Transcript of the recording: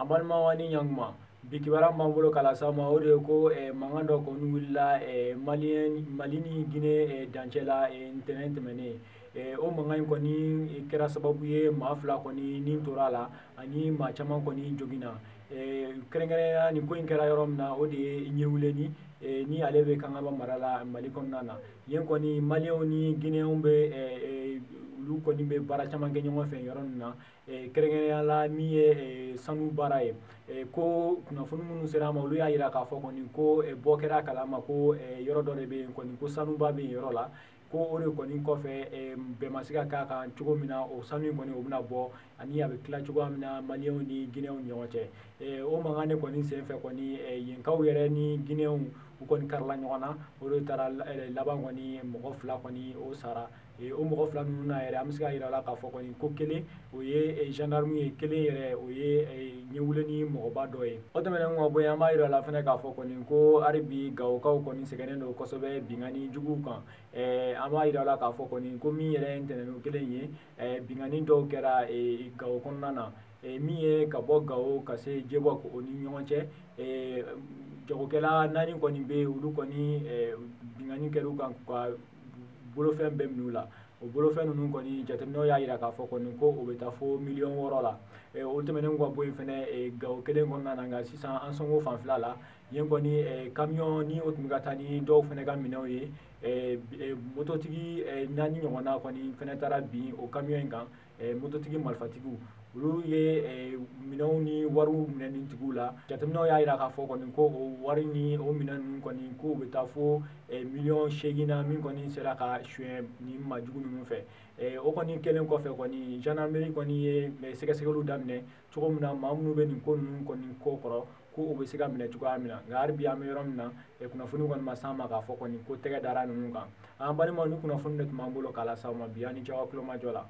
Abalma wani nyangma bikibara mambolo kala sama ode ko mangando ko nulla malini gine dancela internet mene o mangai ko ni kera sababu ye mafla ko ni torala ani ma chama ko ni jogina kerengere ni ko inkera yoromna ode nyewuleni ni alebe kanga marala mali konnana yen ko ni malioni gine umbe lu ko ni be bara chama ke nyongo fe yoronna kerengere la mi sanu baraye ko kunnafoni minnu sera ma olu y'a yira k'a fɔ kɔni ko bɔ kɛra kalama ko yɔrɔ dɔ de bɛ yen kɔni ko sanuba bɛ yen yɔrɔ la ko o de kɔni kɔfɛ bɛn ma se ka k'a kan cogo min na o sanu in kɔni o bɛna bɔ ani a bɛ tila cogoya min na maliyɛnw ni ginɛw ni ɲɔgɔn cɛ o mankan de kɔni senfɛ kɔni yenkaw yɛrɛ ni ginɛw u kɔni karila ɲɔgɔn na o de taara laban kɔni mɔgɔ 2 kɔni o sara o mɔgɔ 2 ninnu na yɛrɛ an bɛ se ka yira la k'a fɔ kɔni ko kelen o ye gendarme ye kelen yɛrɛ o ye ɲɛwuleni mɔgɔba dɔ ye o tɛmɛnen kɔ bɔ yen an b'a yira la fɛnɛ k'a fɔ kɔni ko hali bi gawokaw kɔni sɛgɛnnen don kosɛbɛ bingani juguw kan an b'a yira la k'a fɔ kɔni ko min yɛrɛ ntɛnɛn kelen ye bingani dɔw kɛra gawo kɔnɔna na min ye ka bɔ gawo ka se jebɔ o ni ɲɔgɔn cɛ jagokɛla 4 kɔni bɛ olu kɔni bingani kɛr'u kan ka bolofɛn bɛɛ minɛ u la o bolofɛn ninnu kɔni jateminɛw y'a yira k'a fɔ kɔni ko o bɛ taa fo miliyɔn 6 la o tɛmɛnen kɔ bɔ yen fɛnɛ gawo kelen kɔnɔna na nka sisan an sɔngo fanfɛla la yen kɔni camion ni o tun bɛ ka taa ni dɔw fɛnɛ ka minɛnw ye mototigi 4 ɲɔgɔnna kɔni fɛnɛ taara bin o camion in kan mototigi marifatigiw olu ye minɛnw ni wariw minɛni tigiw la jateminɛw y'a yira k'a fɔ kɔni ko o wari ni o minɛn ninnu kɔni ko bɛ taa fo miliyɔn 8 na min kɔni sera ka suɲɛ ni majugu ninnu fɛ o kɔni kɛlen kɔfɛ kɔni gendarmerie kɔni ye sɛgɛsɛgɛliw daminɛ cogo min na maa minnu bɛ nin ko ninnu kɔni ko kɔrɔ ko o bɛ se ka minɛ cogoya min na nka hali bi an bɛ yɔrɔ min na kunnafoni kɔni ma s'an ma k'a fɔ kɔni ko tɛgɛ dara ninnu kan an balimaw ni kunnafoni de tun b'an bolo k'a lase aw ma bi an ni ce aw ka tulomajɔ la